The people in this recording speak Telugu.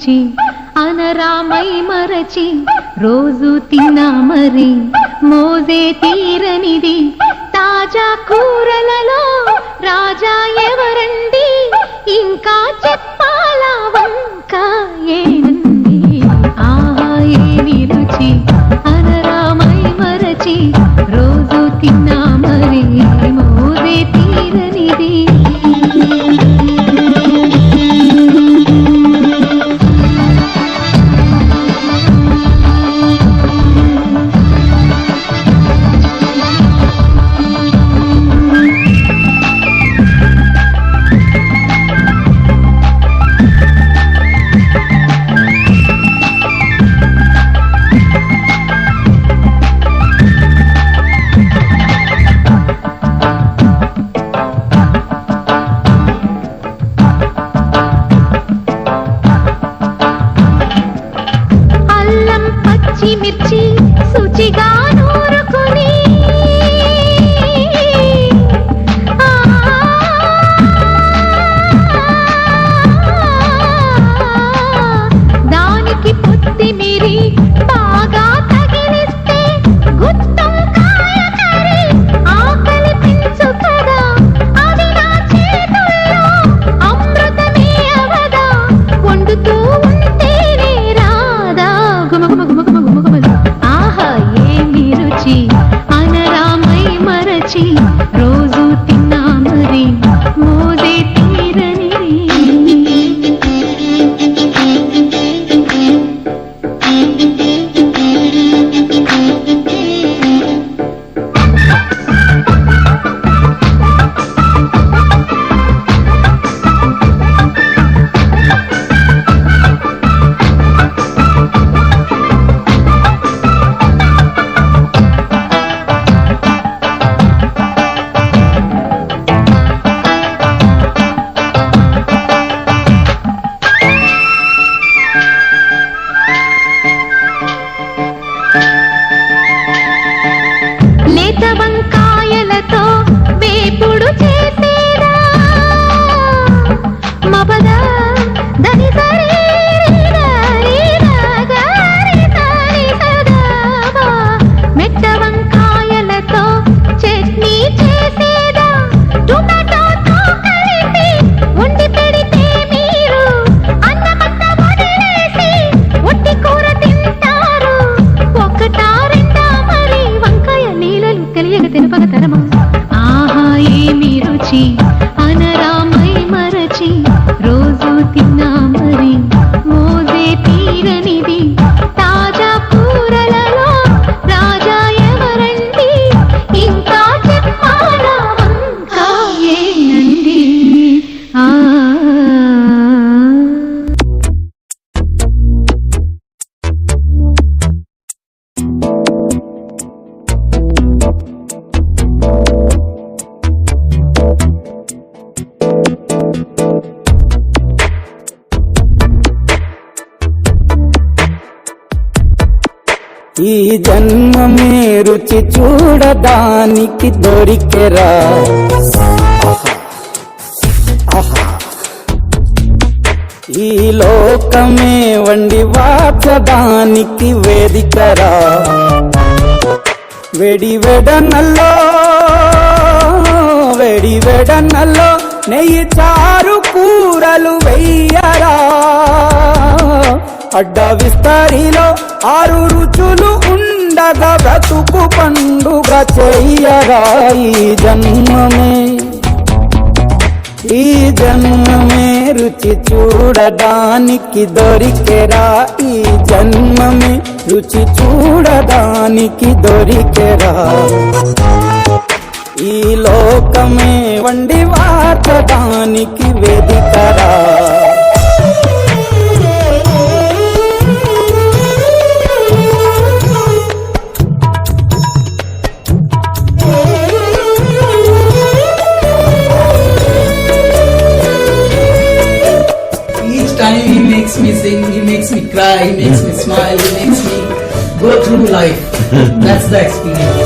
రుచి అనరామై మరచి రోజు తిన్నా మరి మోజే తీరనిది తాజా కూరలలో రాజా ఎవరండి ఇంకా చెప్పాలా వంక ఏనండి ఆహా ఏమి రుచి అనరామై మరచి రోజు తిన్నా మరి మోజే తీరనిది మిర్చి శుచిగా నూరుకొని దానికి కొత్తిమీరి బాగా తగిలిస్తే గుత్తం కాయ కర్రీ ఆకలి పెంచు కదా అది నా చేతుల్లో అమృతమే అవదా వండుతూ ఉంటేనే రాదా గుమ గుమ గుమ ఆహా ఏమి రుచి అనరామై మరచి రోజు తిన్నా మరి మోదే తీరని వంకాయలతో వేపుడు చేసేదా మబద దని సరి మెట్ట వంకాయలతో చట్నీ చేసేదా టొమాటోతో కలిపి వండి పెడితే మీరు అన్నమంత వదిలేసి ఒట్టి కూర తింటారు ఒకటా రెండా మరి వంకాయ నీళ్ళలు తెలియక తినపగ తరమా ఆహా ఏమి రుచి అనరామై మరచి రోజు తిన్నా మరి మోజే తీరనిది తాజా కూరలలో రాజా ఎవరండి ఇంకా చెప్పాలా వంక ఏనండి ఆ ఈ జన్మమే రుచి చూడడానికి దొరికెరా ఈ లోకమే వండి వాచడానికి వేదికరా వెడి వెడనల్లో నెయ్యి చారు కూరలు వెయ్యరా అడ్డ విస్తరిలో 6 రుచులు ఉండగా బ్రతుకు పండుగ చెయ్యరా ఈ జన్మమే రుచి చూడడానికి దొరికెరా ఈ జన్మమే రుచి చూడడానికి దొరికెరా ఈ లోకమే వండి వార్చడానికి వేదికరా He makes me sing, he makes me cry, he makes me smile, he makes me go through life. That's the experience.